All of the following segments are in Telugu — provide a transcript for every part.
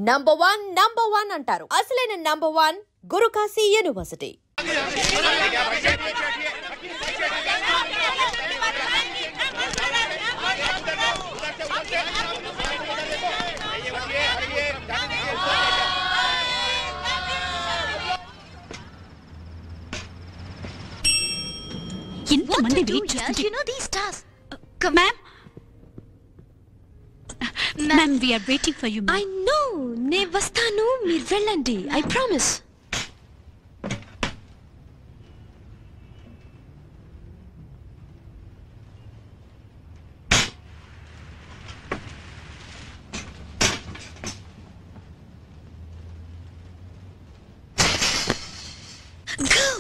నంబర్ వన్ అంటారు. అసలైన నంబర్ 1 గురుకాశీ యూనివర్సిటీ. ఇంతమంది వెయిట్ చేస్తుంటే You know these stars. Ma'am, we are waiting for you, ma'am. I know. నే వస్తాను, మీరు వెళ్ళండి. I promise.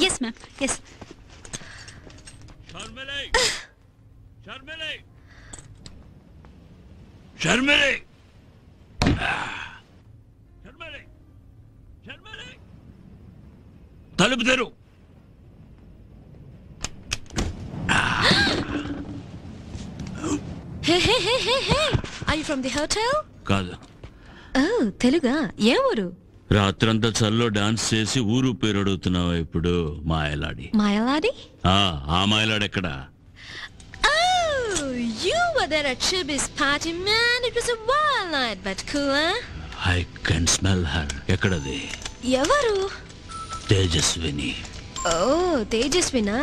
Yes, ma'am. Yes. Sharmili! తలుపు తెరు. Hey. Are you from the hotel? కాదు, Oh, తెలుగా? ఏ ఊరు? రాత్రంతా చల్లో డాన్స్ చేసి ఊరు పేరు అడుగుతున్నావా ఇప్పుడు? మాయలాడి. మాయలాడి? ఆ మాయలాడి ఎక్కడా? Oh, you were there at Shibi's party, man. It was a wild night, but cool, huh? I can smell her. ఎక్కడది? ఎవరు? తేజస్విని. ఓ, తేజస్వినా?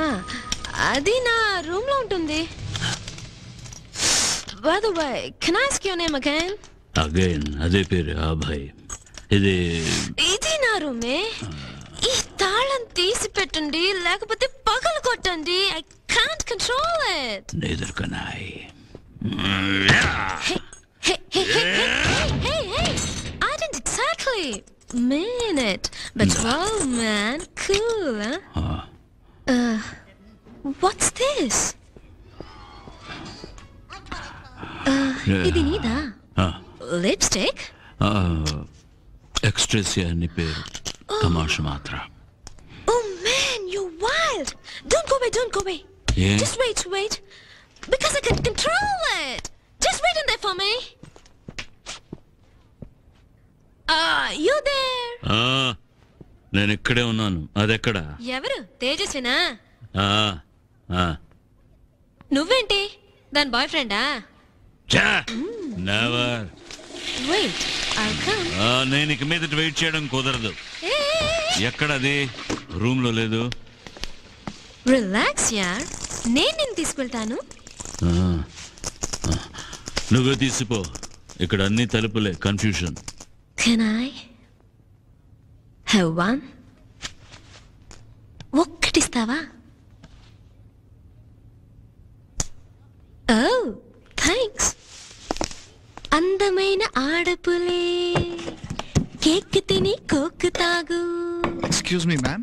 అది నా రూమ్ లో ఉంటుంది. By the way, can I ask your name again? Again అదే పేరు, అభయ్. ఇది నా రూమే. ఈ తాళం తీసి పెట్టండి, లేకపోతే పగలు కొట్టండి. I can't control it. Neither can I. Hey. I didn't exactly mean it. But wow, man, cool, huh? What's this? ఇది నీదా? Lipstick? ఎక్స్ట్రేసియా అని పేరు. తమాషా మాత్ర. Oh man, you're wild. Don't go away. Yeah? Just wait. Because I can control it. Just wait in there for me. You there? నేను ఇక్కడే ఉన్నాను. అదెక్కడా? ఎవరు? తేజస్వినా? నువ్వేంటి దాని బాయ్ ఫ్రెండా? నెవర్. Wait, I'll come. నేను ఇక మీద వెయిట్ చేయడం కుదరదు. ఎక్కడది? రూమ్ లో లేదు. రిలాక్స్ యార్, నేను తీసుకెళ్తాను. నువ్వే తీసిపో. ఇక్కడ అన్ని తలుపులే. Confusion. Can I have one? ఒక్కటిస్తావా? Oh, thanks. అందమైన ఆడపులే కేక్ తిని కోక్ తాగు. Excuse me, ma'am.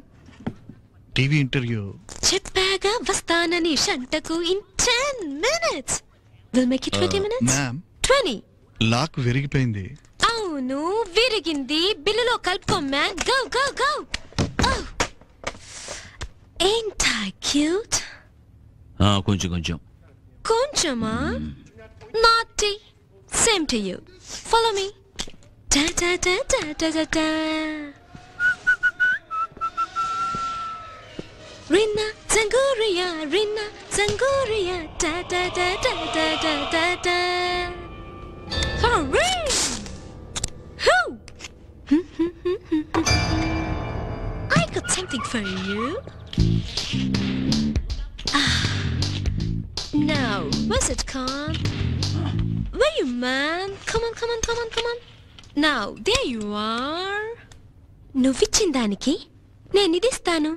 TV interview. చెప్పాగా వస్తానని షంటకు in 10 minutes. We'll make it 20 minutes. Ma'am. 20. Lock విరిగిపోయింది. అవును, విరిగింది. బిల్లులో కలుపుకో man. Go. Oh. Ain't I cute? కొంచెం. కొంచెమా? Naughty. Same to you. Follow me. Da. Rina Zanguria. Da. Hooray! Who? I got something for you. Now, what's it called? Where you, man? Come on. Now, there you are. నువ్విచ్చిన దానికి నేను ఇది ఇస్తాను.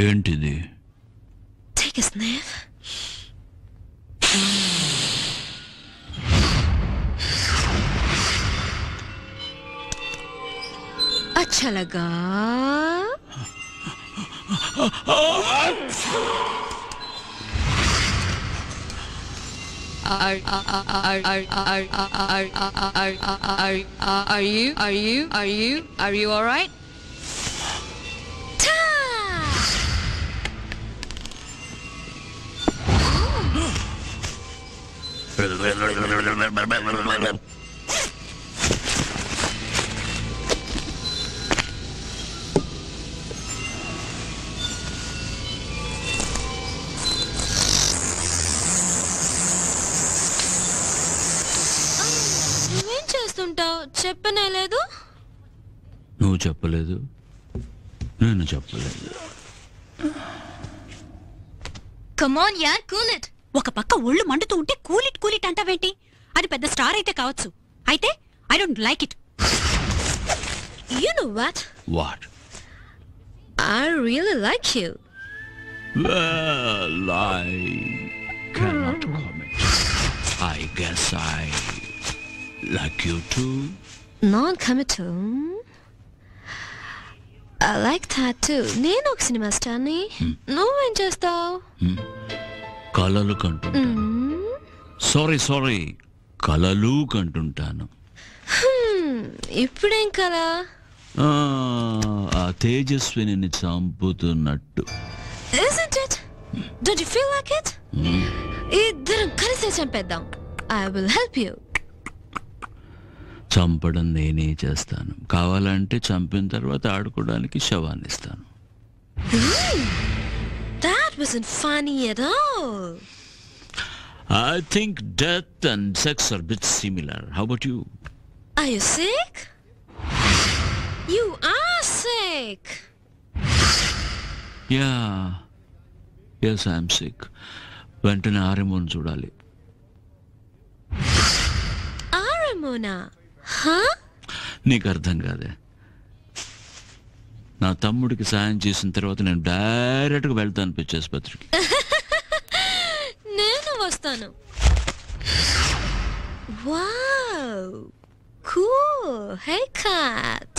ఏంటిది? Take a sniff. अच्छा लगा? Are you all right? నువ్వేం చేస్తుంటావు చెప్పనే లేదు. నువ్వు చెప్పలేదు, నేను చెప్పలేదు. కమాన్ యార్, కూల్ ఇట్. ఒక పక్క ఒళ్ళు మండుతూ ఉంటే కూల్ ఇట్ అంటావేంటి? అది పెద్ద స్టార్ అయితే కావచ్చు, అయితే I don't like it. You know what? What? I really like you. Well, I cannot comment. I guess I like you too. Non-committal. I like that too. నేను ఒక సినిమా స్టార్ని. నువ్వేం చేస్తావు? కలలు కంటుంటాను. సారీ కలలు కంటుంటాను. ఇప్పుడేం కదా? ఆ Tejaswini చంపుతున్నట్టు. Isn't it? Don't you feel like it? ఇద్దరం కలిసి చంపేద్దాం. I will help you. చంపడం నేనే చేస్తాను. కావాలంటే చంపిన తర్వాత ఆడుకోవడానికి శవాన్ని ఇస్తాను. That wasn't funny at all. I think death and sex are a bit similar. How about you? Are you sick? You are sick. Yeah. Yes, I am sick. వెంటనే ఆర్ఎంఓని చూడాలి. ఆర్ఎంఓనా? Huh? నీకు అర్థం కాదే. నా తమ్ముడికి సాయం చేసిన తర్వాత నేను డైరెక్ట్గా వెళ్తాను పిచ్చి ఆసుపత్రికి. నేను వస్తాను. Wow, cool haircut.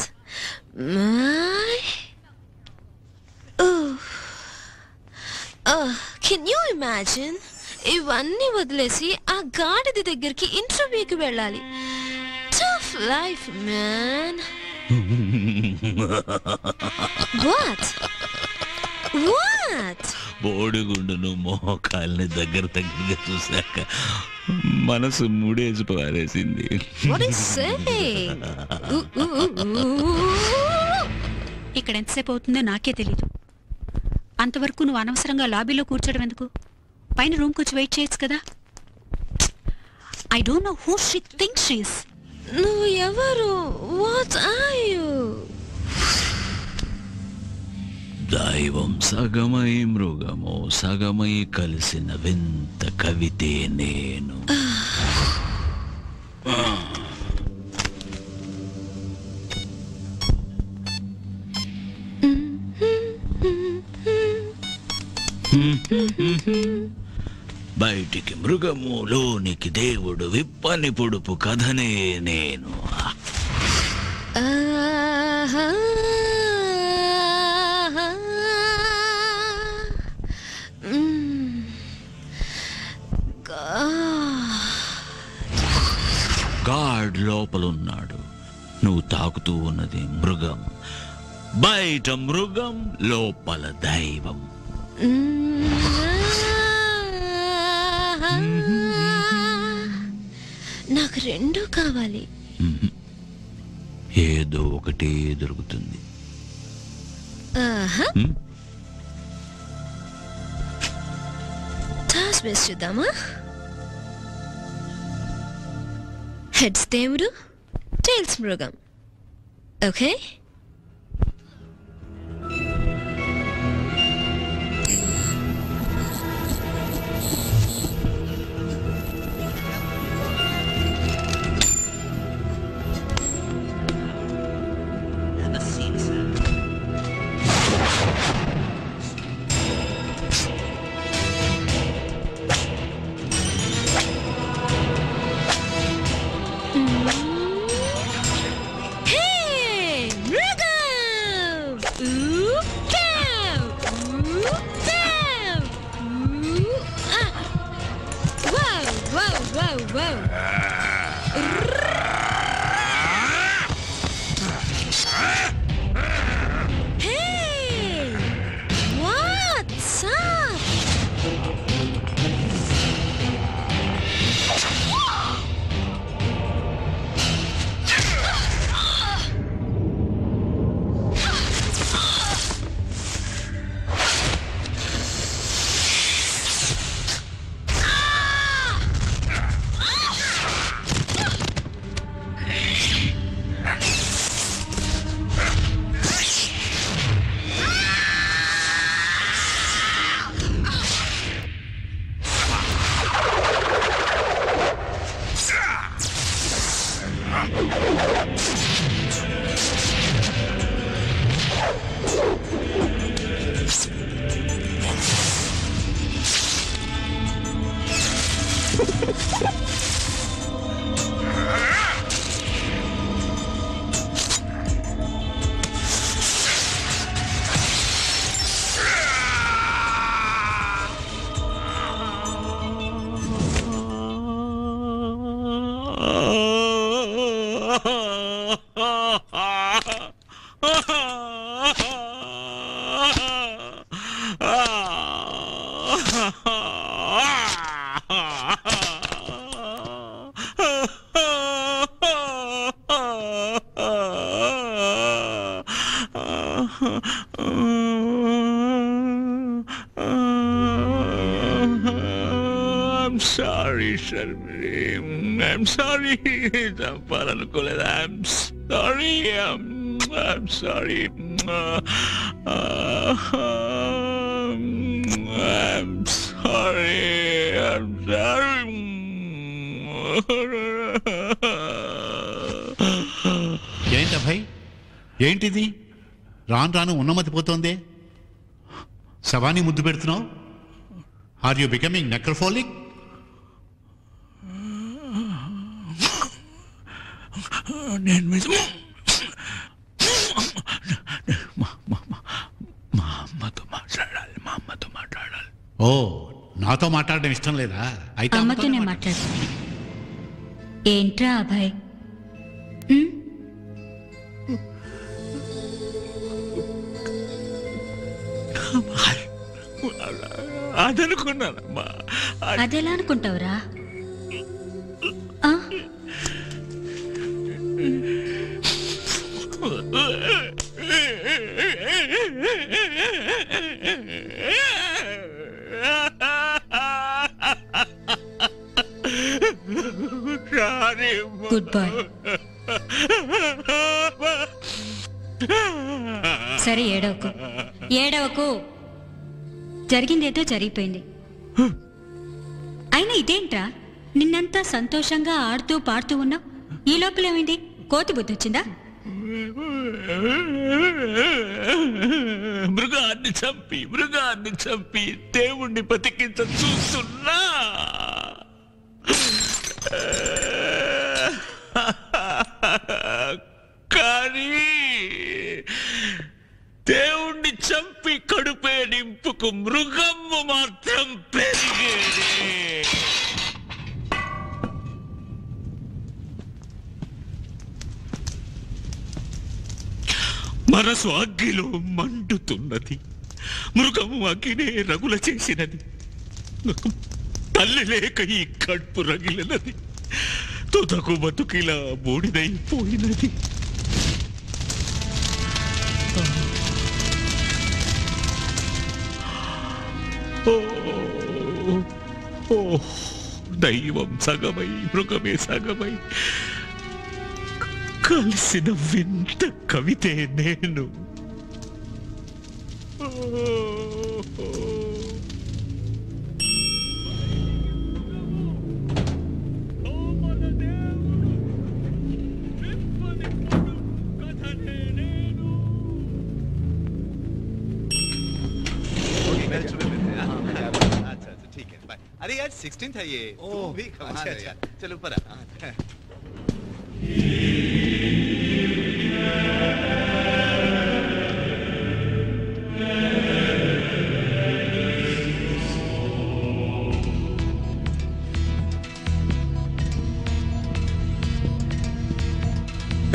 Can you imagine? ఇవన్నీ వదిలేసి ఆ గాడిద దగ్గరికి ఇంటర్వ్యూకి వెళ్ళాలి. Tough life, man. What? బోడిగుండును మోకాల్ని దగ్గరగా చూశాక మనసు మూడేసి పారేసింది. What is saying? ఇక్కడ ఎంతసేపు అవుతుందో నాకే తెలీదు. అంతవరకు నువ్వు అనవసరంగా లాబీలో కూర్చోడం ఎందుకు? పైన రూమ్కి వచ్చి వెయిట్ చేయొచ్చు కదా. I don't know who she thinks she is. నువ్వు ఎవరు? What are you? దైవం సగమై మృగమో సగమై కలిసిన వింత కవితే నేను. బయటికి మృగము లోనికి దేవుడు విప్పని పొడుపు కథనే నేను. గాడ్ లోపలున్నాడు. నువ్వు తాకుతూ ఉన్నది మృగం. బయట మృగం, లోపల దైవం. నాకు రెండు కావాలి. ఏదో ఒకటే దొరుకుతుంది. టాస్ వేసి చూద్దామా? హెడ్స్ దేవుడు, టైల్స్ మృగం. Okay, I'm sorry, Sharmini. I'm sorry. చంపాలనుకోలేదు. I'm sorry. I'm sorry. I'm sorry. I'm sorry. ఏంటి అభయ్, ఏంటిది? రాను రాను ఉన్నమతిపోతోంది. శవాన్ని ముద్దు పెడుతున్నావు. Are you becoming necrophilic? నేను మా అమ్మతో మాట్లాడాలి. ఓ, నాతో మాట్లాడడం ఇష్టం లేదా? అయితే అమ్మతోనే మాట్లాడుతుంది. ఏంట్రా అభయ్? అదనుకున్నానమ్మా. అదెలా అనుకుంటావురా? Good bye. సరే, ఏడవకు. జరిగిందేదో జరిగిపోయింది. అయినా ఇదేంట్రా, నిన్నంతా సంతోషంగా ఆడుతూ పాడుతూ ఉన్నావు. ఈ లోపలేమైంది? కోతి బుద్ధి వచ్చిందా? మృగాన్ని చంపి దేవుణ్ణి బతికించ చూస్తున్నా. కానీ దేవుణ్ణి చంపి కడుపే నింపుకు మృగమ్ము మాత్రం పెరిగేది. మనసు అగ్గిలో మండుతున్నది. మృగము అగ్గినే రగుల చేసినది. తల్లి లేక ఈ కడుపు రగిలినది. తుదకు బతుకిలా బూడిదైపోయినది. దైవం సగమై మృగమే సగమై కలిసిన వింత కవితే నేను. अरे यार 16 था ये। भी कमाल है यार। चलो ऊपर आ।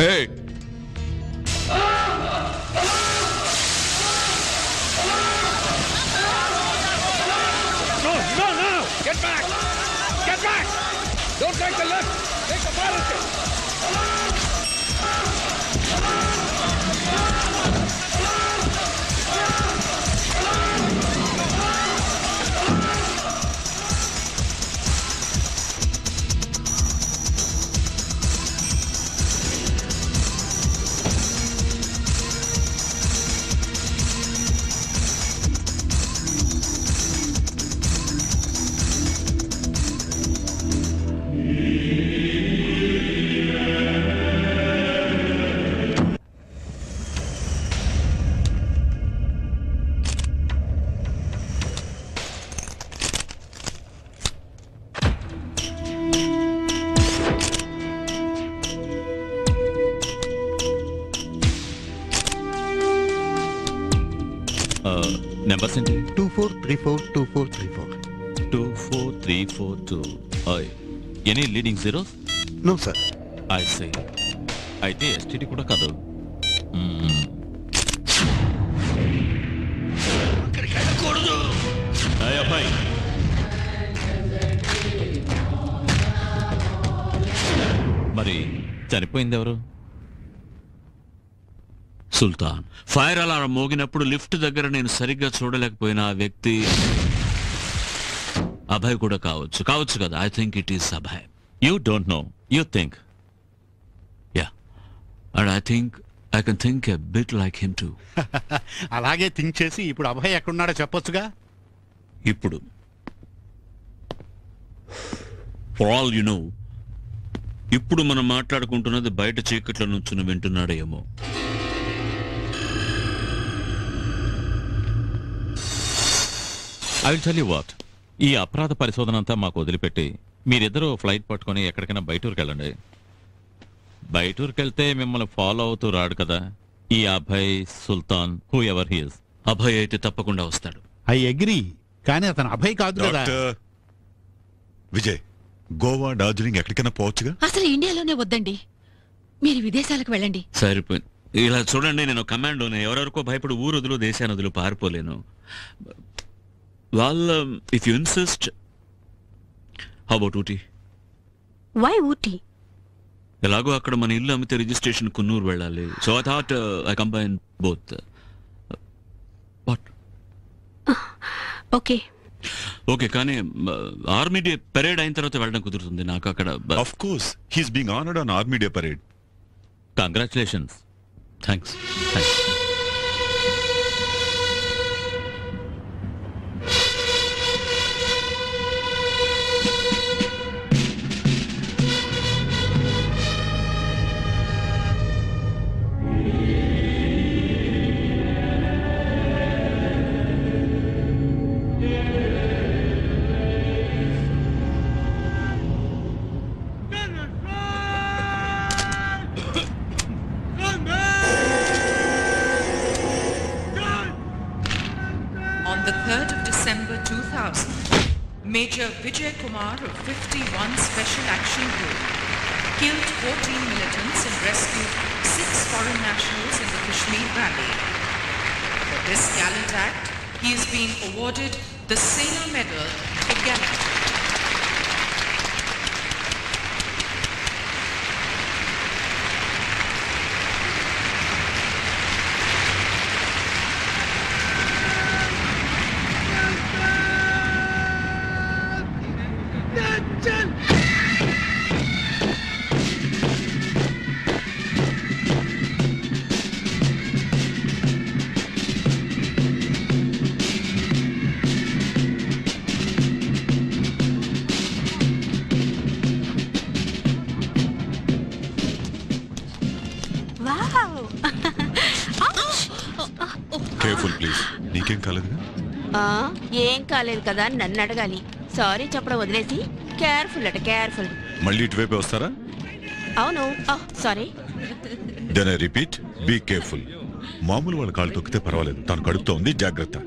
Hey! No! Get back! Don't take the left! Take the violence! Numbers ఏంటి? 24342434. 24342. Any leading zero? No sir. I say. అయితే ఎస్టీడీ కూడా కాదు. అబ్బాయి, మరి చనిపోయింది ఎవరు? సుల్తాన్. ఫైర్ అలారం మోగినప్పుడు లిఫ్ట్ దగ్గర నేను సరిగ్గా చూడలేకపోయిన ఆ వ్యక్తి అభయ్ కూడా కావచ్చు కదా. I think it is Abhay. You don't know, you think. Yeah, and I think I can think a bit like him to. అలాగే థింక్ చేసి ఇప్పుడు అభయ్ ఎక్కడున్నాడో చెప్పొచ్చుగా. ఇప్పుడు ఫర్ ఆల్ యు నో, ఇప్పుడు మనం మాట్లాడుకుంటున్నది బయట చీకట్లో నుంచుని వింటున్నాడేమో. I will tell you what, ఈ అపరాధ పరిశోధన అంతా మాకు వదిలిపెట్టి మీరిద్దరూ ఫ్లైట్ పట్టుకొని ఎక్కడికైనా బయటూరుకి వెళ్ళండి. బయటూరుకి వెళ్తే మిమ్మల్ని ఫాలో అవుతూ రాడు కదా ఈ Abhay, Sultan, whoever he is. Abhay అయితే తప్పకుండా వస్తాడు. ఐ అగ్రీ, కానీ అతను అభయ్ కాదు కదా. విజయ్, గోవా, డార్జిలింగ్ ఎక్కడికైనా పోవచ్చుగా. అసలు ఇండియాలోనే వద్దండి, మీరు విదేశాలకు వెళ్ళండి. సరిపోయింది. ఇలా చూడండి, నేను కమాండోనే. ఎవరెవరికో భయపడి ఊరు వదులు దేశాన్ని వదులు పారిపోలేను. వాళ్ళ if you insist, how about Ooty? Why Ooty? ఎలాగో అక్కడ మన ఇల్లు అమ్మితే రిజిస్ట్రేషన్ కున్నూరు వెళ్ళాలి. So I thought I combine both. What? Okay okay, కానీ ఆర్మీ డే పరేడ్ అయిన తర్వాత వెళ్ళడం కుదురుతుంది నాకు అక్కడ. Of course, he's being honoured on army day parade. Congratulations. Thanks. On the 3rd of December 2000, Major Vijay Kumar of 51 Special Action Group killed 14 militants and rescued 6 foreign nationals in the Kashmir Valley. For this gallant act, he is being awarded the Sena Medal for Gallantry. Careful please. నీకేం కాలేదుగా? ఏం కాలేదు కదా అని నన్ను అడగాలి. సారీ చెప్పడం వదిలేసి కేర్ఫుల్ అట కేర్ఫుల్. మళ్ళీ ఇటువైపే వస్తారా? అవును, sorry. Then I repeat, be careful. మామూలు వాళ్ళ కాళ్ళు తొక్కితే పర్వాలేదు, తను కడుపుతో ఉంది, జాగ్రత్త.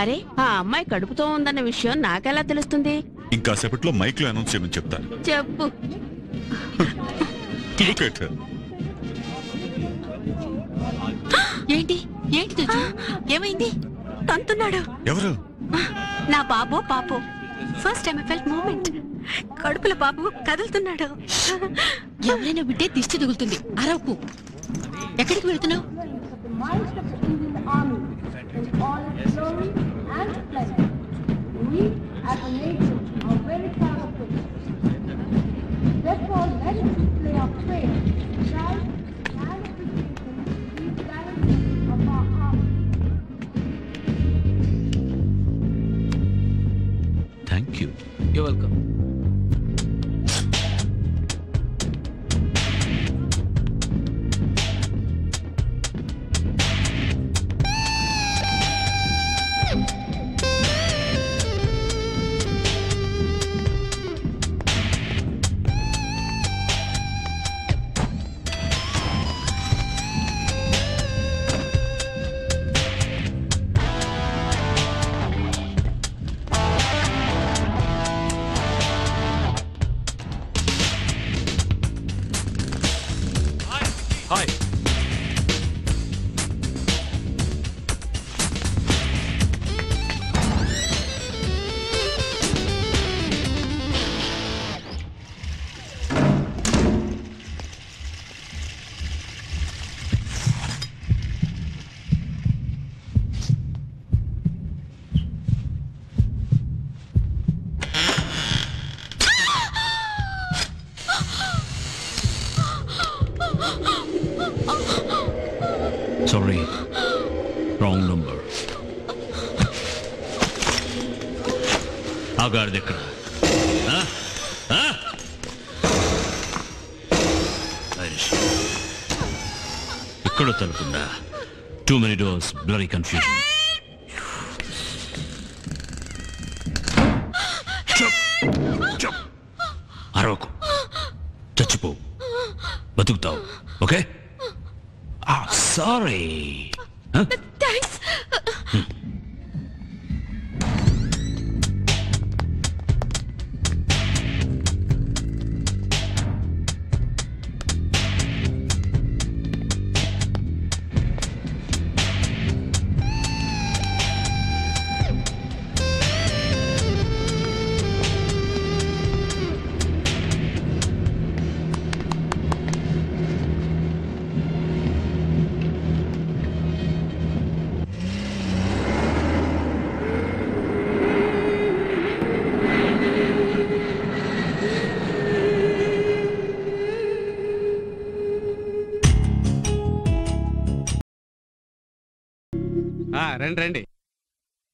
అరే, ఆ అమ్మాయి కడుపుతో ఉందన్న విషయం నాకెలా తెలుస్తుంది? ఇంకాసేపట్లో మైక్ లో అనౌన్స్ చేయమని చెప్తాను. చెప్పు. Look at her. ఏంటి ఏంటి తెచ్చు? ఏమైంది? తంతున్నాడు. ఎవరు? నా బాబో పాపో. First time I felt moment. కడుపుల బాబు కదులుతున్నాడు. ఎవరైనా వింటే దిష్టి తగులుతుంది. అరవకు. ఎక్కడికి వెళ్తున్నావు? Thank you. You're welcome. Hi. Sorry, wrong number. ఆగాడిది ఎక్కడ? ఇక్కడ తలుపుందా? Too many doors, blurry confusion. Chup. అరవకు, చచ్చిపో, బతుకుతావు. ఓకే? Sorry. Thanks. రండి,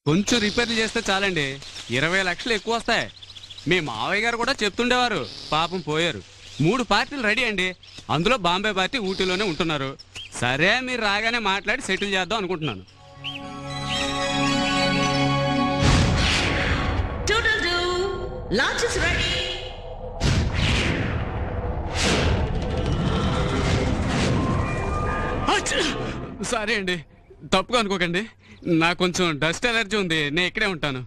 కొంచెం రిపేర్లు చేస్తే చాలండి, 20 లక్షలు ఎక్కువ వస్తాయి. మీ మావయ్య గారు కూడా చెప్తుండేవారు, పాపం పోయారు. 3 పార్టీలు రెడీ అండి, అందులో బాంబే పార్టీ ఊటీలోనే ఉంటున్నారు. సరే, మీరు రాగానే మాట్లాడి సెటిల్ చేద్దాం అనుకుంటున్నాను. సరే అండి, తప్పుగా అనుకోకండి, నాకు కొంచెం డస్ట్ ఎలర్జీ ఉంది, నేను ఇక్కడే ఉంటాను.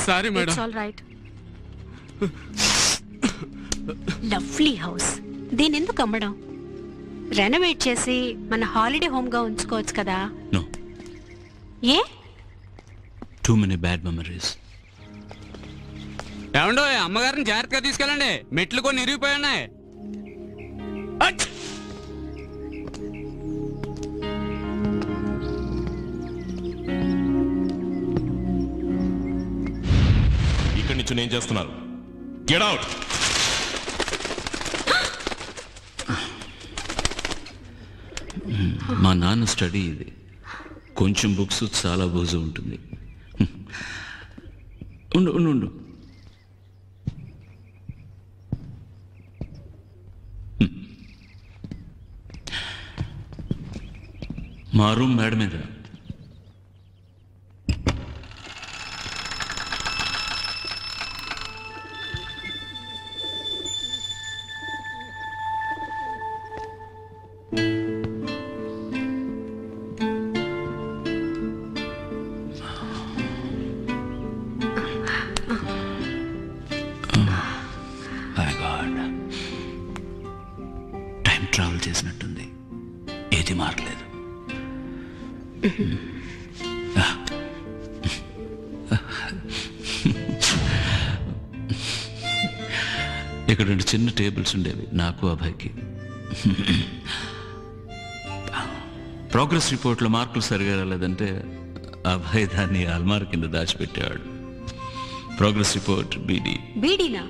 Sorry madam. లవ్లీ హౌస్, దీని ఎందుకు అమ్మడం? రెనోవేట్ చేసి మన హాలిడే హోమ్ గా ఉంచుకోవచ్చు కదా. No. ఏ? Too many bad memories. ఏమండో, అమ్మగారిని జాగ్రత్తగా తీసుకెళ్ళండి, మెట్లు కొన్ని ఇరిగిపోయి ఉన్నాయి. ఇక్కడి నుంచి నేను చేస్తున్నారు. Get out. మా నాన్న స్టడీ ఇది, కొంచెం బుక్స్ చాలా బోజు ఉంటుంది. ఉండు ఉండు ఉండు. మా రూమ్ మేడ మీద. టైం ట్రావెల్ చేసినట్టుంది, ఏది మారలేదు. ఇక్కడ 2 చిన్న టేబుల్స్ ఉండేవి, నాకు అభయ్కి. ప్రోగ్రెస్ రిపోర్ట్లో మార్కులు సరిగా రాలేదంటే అభయ్ దాన్ని అల్మార్ కింద దాచిపెట్టేవాడు. Progress report బీడీనా?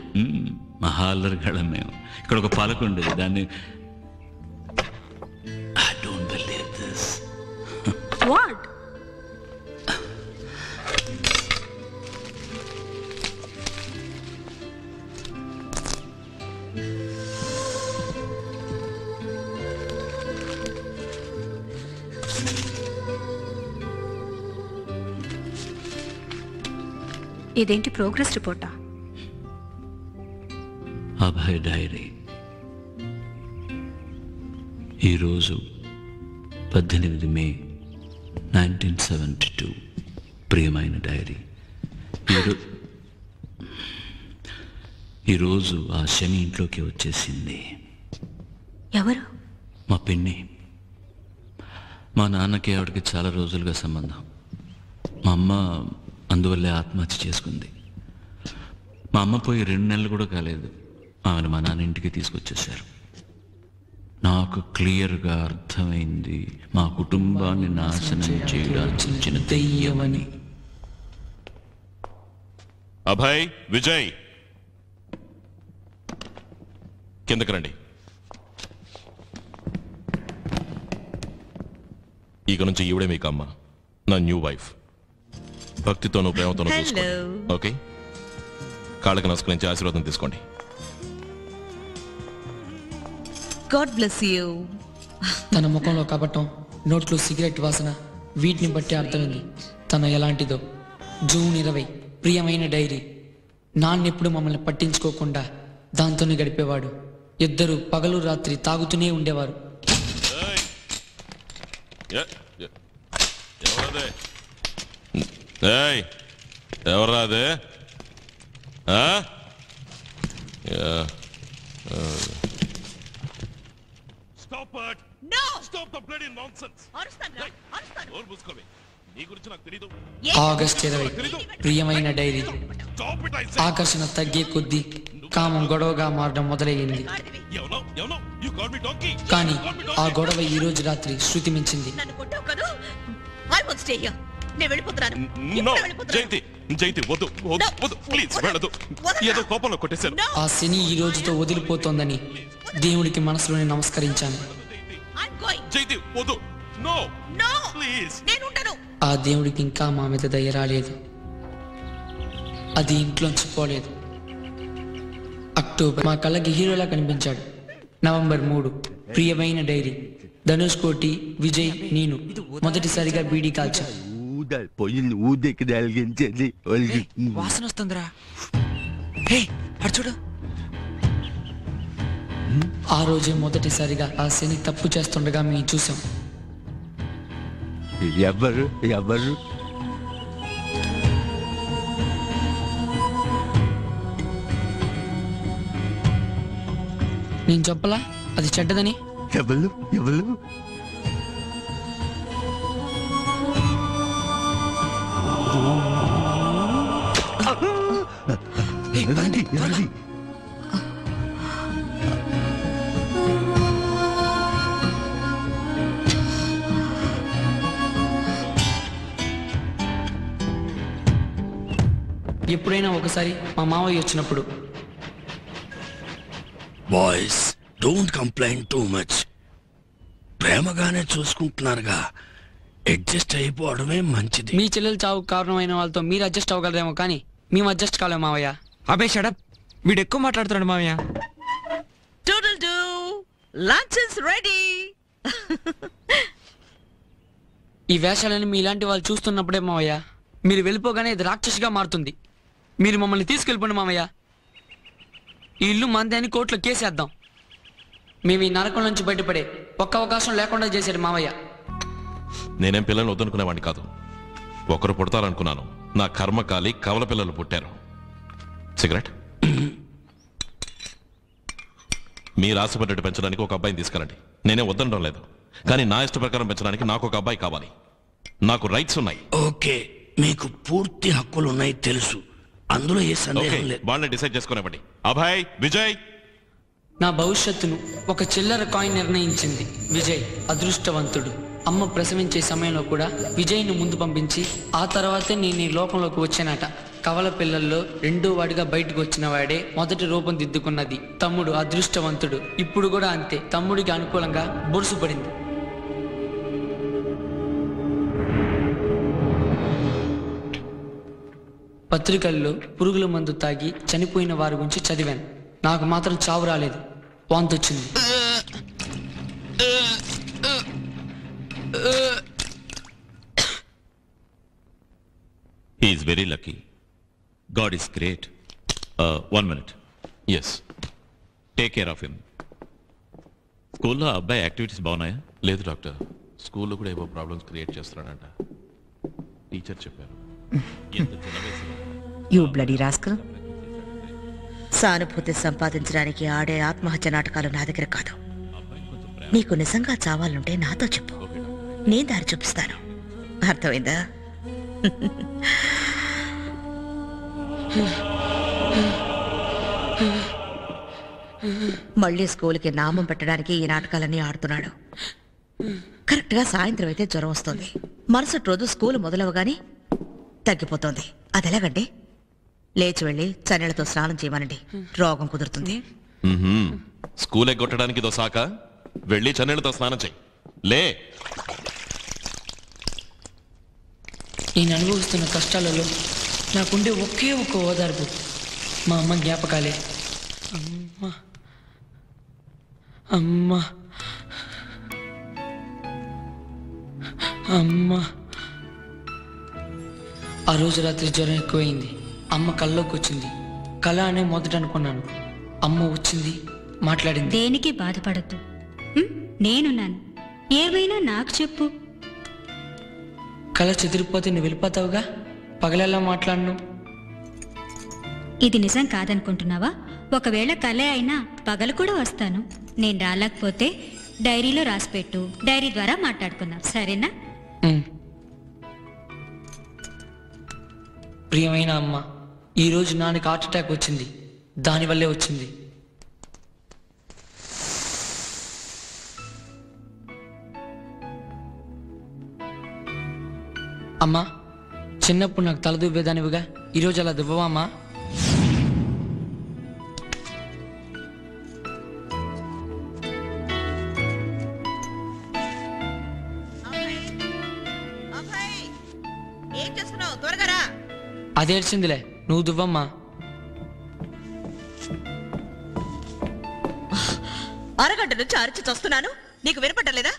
మహాల్లరి గడం మేము. ఇక్కడ ఒక పలక ఉండేది, దాన్ని I don't believe this. What? ఇదేంటి ప్రోగ్రెస్ రిపోర్టా? అభయ్ డైరీ. ఈరోజు 18 మే 1972. ప్రియమైన డైరీ, ఈరోజు ఆ శని ఇంట్లోకి వచ్చేసింది. ఎవరు? మా పిన్ని. మా నాన్నకి ఆవిడకి చాలా రోజులుగా సంబంధం. మా అమ్మ అందువల్లే ఆత్మహత్య చేసుకుంది. మా అమ్మ పోయి 2 నెలలు కూడా కాలేదు, ఆమెను మా నాన్న ఇంటికి తీసుకొచ్చేశారు. నాకు క్లియర్గా అర్థమైంది మా కుటుంబాన్ని నాశనం చేయడానికి వచ్చిన దెయ్యమని. అభయ్, విజయ్ కిందకి రండి. ఇక నుంచి ఈవిడే మీకు అమ్మ, నా న్యూ వైఫ్. భక్తితోనూ ప్రేమతోనూ చూసుకోండి, ఓకే? కాళ్ళకి నమస్కరించి ఆశీర్వాదం తీసుకోండి. God bless you. తన ముఖంలో కపటం, నోట్లో సిగరెట్ వాసన, వీటిని బట్టి అర్థమైంది తన ఎలాంటిదో. జూన్ 20, ప్రియమైన డైరీ. నాన్నెప్పుడు మమ్మల్ని పట్టించుకోకుండా దాంతోనే గడిపేవాడు. ఇద్దరు పగలు రాత్రి తాగుతూనే ఉండేవారు. ఎవరా అదే? Stop it! No! Stop the bloody nonsense! August 20, ప్రియమైన డైరీ. ఆకర్షణ తగ్గే కొద్దీ కామం గొడవగా మారడం మొదలయ్యింది. కానీ ఆ గొడవ ఈ రోజు రాత్రి శృతి మించింది. ఆ శని ఈ రోజుతో వదిలిపోతోందని దేవుడికి మనసులోనే నమస్కరించాను. ఆ దేవుడికి ఇంకా మా మీద దయ రాలేదు. అది ఇంట్లోంచి పోలేదు. అక్టోబర్, మా కళ్ళకి హీరోలా కనిపించాడు. నవంబర్ 3, ప్రియమైన డైరీ. ధనుష్ కోటి, విజయ్, నేను మొదటిసారిగా బీడీ కాల్చా. వాసన వస్తుందిరా. చూడు. ఆ రోజే మొదటిసారిగా ఆ శని తప్పు చేస్తుండగా మేము చూసాం. ఎవరు నేను చెప్పలా అది చెడ్డదని? ఎవరు ఎప్పుడైనా ఒకసారి మా మావయ్య వచ్చినప్పుడు, boys don't complaint too much. ప్రేమగానే చూసుకుంటున్నారుగా, అడ్జస్ట్ అయిపోవడమే మంచిది. మీ చెల్లెలు చావు కారణమైన వాళ్ళతో మీరు అడ్జస్ట్ అవ్వగలరేమో, కానీ మేము అడ్జస్ట్ కాలేము మావయ్య. అబే షడప్, వీడు ఎక్కువ మాట్లాడుతున్నాడు మావయ్య. Lunch is ready. ఈ వేషాలని మీ ఇలాంటి వాళ్ళు చూస్తున్నప్పుడే మావయ్య, మీరు వెళ్ళిపోగానే ఇది రాక్షసిగా మారుతుంది. మీరు మమ్మల్ని తీసుకెళ్ళిపోండి మావయ్య. ఈ ఇల్లు మందే అని కోర్టులో కేసేద్దాం. మేము ఈ నరకం నుంచి బయటపడే ఒక్క అవకాశం లేకుండా చేశాడు మావయ్య. నేనేం పిల్లల్ని వద్దనుకునేవాడిని కాదు. ఒకరు పుడతారనుకున్నాను, నా కర్మ కాలి కవల పిల్లలు పుట్టారు. సిగరెట్. మీరు ఆశపడ్డట్టు పెంచడానికి ఒక అబ్బాయిని తీసుకెళ్ళండి. నేనే వద్దనడం లేదు, కానీ నా ఇష్ట ప్రకారం పెంచడానికి నాకు ఒక అబ్బాయి కావాలి. నాకు రైట్స్ ఉన్నాయి. ఓకే, మీకు పూర్తి హక్కులు ఉన్నాయి తెలుసు, అందులో ఏ సందేహం లేదు. వాళ్ళని డిసైడ్ చేసుకునేవ్వండి. అభయ్, విజయ్. నా భవిష్యత్తును ఒక చిల్లర కాయిన్ నిర్ణయించింది. విజయ్ అదృష్టవంతుడు. అమ్మ ప్రసవించే సమయంలో కూడా విజయ్ను ముందు పంపించి ఆ తర్వాతే నేను ఈ లోకంలోకి వచ్చానట. కవల పిల్లల్లో 2వ వాడిగా బయటకు వచ్చిన వాడే మొదటి రూపం దిద్దుకున్నది. తమ్ముడు అదృష్టవంతుడు. ఇప్పుడు కూడా అంతే, తమ్ముడికి అనుకూలంగా బొరుసు పడింది. పత్రికల్లో పురుగుల మందు తాగి చనిపోయిన వారి గురించి చదివాను. నాకు మాత్రం చావు రాలేదు, వాంతొచ్చింది. He is very lucky. God is great. 1 minute. Yes. Take care of him. స్కూల్లో అబ్బాయి యాక్టివిటీస్ బాగున్నాయా? లేదు డాక్టర్, స్కూల్లో కూడా ఏవో ప్రాబ్లమ్స్ క్రియేట్ చేస్తున్నాడంట. టీచర్ చెప్పారు. ఎంత చిన్న వయసులో. You bloody rascal. సానుభూతి సంపాదించడానికి ఆడే ఆత్మహత్య నాటకాలు నా దగ్గర కాదు. నీకు నిజంగా చావాలంటే నాతో చెప్పు, నేను దారి చూపిస్తాను. అర్థమైందా? మళ్ళీ స్కూల్కి నామం పెట్టడానికి ఈ నాటకాలన్నీ ఆడుతున్నాడు. కరెక్ట్గా సాయంత్రం అయితే జ్వరం వస్తుంది. మరుసటి రోజు స్కూల్ మొదలవగానే తగ్గిపోతుంది. అదెలాగండి? లేచి వెళ్ళి చన్నీళ్లతో స్నానం చేయమనండి, రోగం కుదురుతుంది. స్కూల్ ఎగ్గొట్టడానికి ఇదో సాక? వెళ్ళి చన్నీళ్లతో స్నానం చెయ్యి. లే. నేను అనుభవిస్తున్న కష్టాలలో నాకుండే ఒకే ఒక ఓదార్పు మా అమ్మ జ్ఞాపకాలే. అమ్మా అమ్మా అమ్మా. ఆ రోజు రాత్రి జ్వరం ఎక్కువైంది. అమ్మ కల్లోకి వచ్చింది. కళ అనే మొదట అనుకున్నాను. అమ్మ వచ్చింది, మాట్లాడింది. దేనికి బాధపడద్దు, నేనున్నాను, ఏమైనా నాకు చెప్పు. కళ చెదిరిపోతే నువ్వు వెళ్ళిపోతావుగా, పగలెలా మాట్లాడను. ఇది నిజం కాదనుకుంటున్నావా? ఒకవేళ కలే అయినా పగలు కూడా వస్తాను. నేను రాలేకపోతే డైరీలో రాసిపెట్టు, డైరీ ద్వారా మాట్లాడుకుందాం, సరేనా? ప్రియమైన అమ్మ, ఈరోజు నాన్నకి హార్ట్ అటాక్ వచ్చింది. దానివల్లే వచ్చింది. అమ్మా, చిన్నప్పుడు నాకు తల దువ్వేదానివిగా, ఈరోజు అలా దువ్వవా అమ్మా? ఏం చేస్తున్నావు? త్వరగా రా. అదేడ్చిందిలే, నువ్వు దువ్వమ్మా. అరగంట నుంచి అరిచి చస్తున్నాను, నీకు వినపట్టలేదా?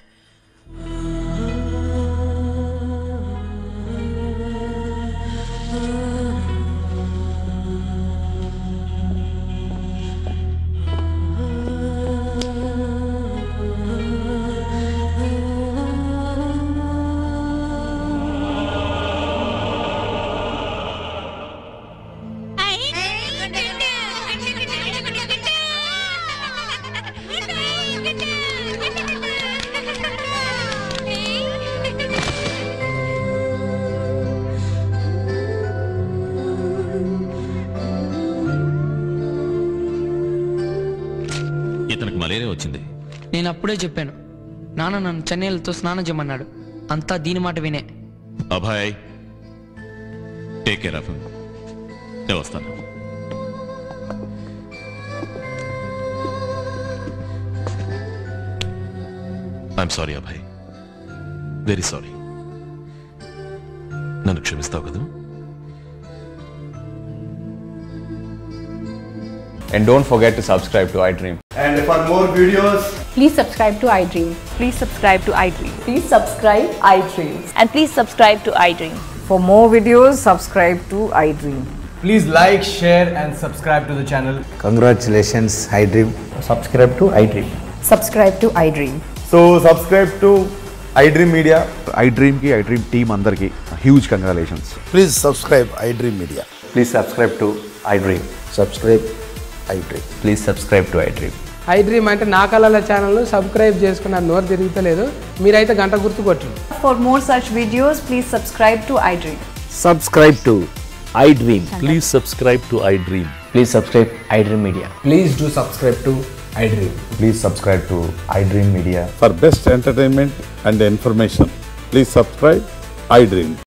ఇతనికి మలేరియా వచ్చింది. నేను అప్పుడే చెప్పాను. నాన్న నన్ను చన్నీళ్ళతో స్నానం చేయమన్నాడు. అంతా దీని మాట వినే. Abhay, take care of him. నేను వస్తాను. I'm sorry Abhay, very sorry. నన్ను క్షమిస్తావు కదా? And don't forget to subscribe to iDream. And for more videos, please subscribe to iDream. Please subscribe to iDream. Please subscribe iDream. And please subscribe to iDream. For more videos, subscribe to iDream. please like, share and subscribe to the channel. Congratulations, iDream. Subscribe to iDream. Subscribe to iDream. So subscribe to iDream Media. iDream ki iDream team andarki huge congratulations. Please subscribe iDream Media. Please subscribe to iDream. Subscribe iDream. Please subscribe to iDream. iDream అంటే నా కళల ఛానల్ను సబ్స్క్రైబ్ చేసుకున్న నోరు తిరుగుతలేదు. మీరైతే గంట గుర్తు కొట్టండి. For more such videos, please subscribe to iDream. Subscribe to iDream. Please subscribe to iDream. Please subscribe iDream Media. Please do subscribe to iDream. Please subscribe to iDream Media. For best entertainment and information, please subscribe iDream.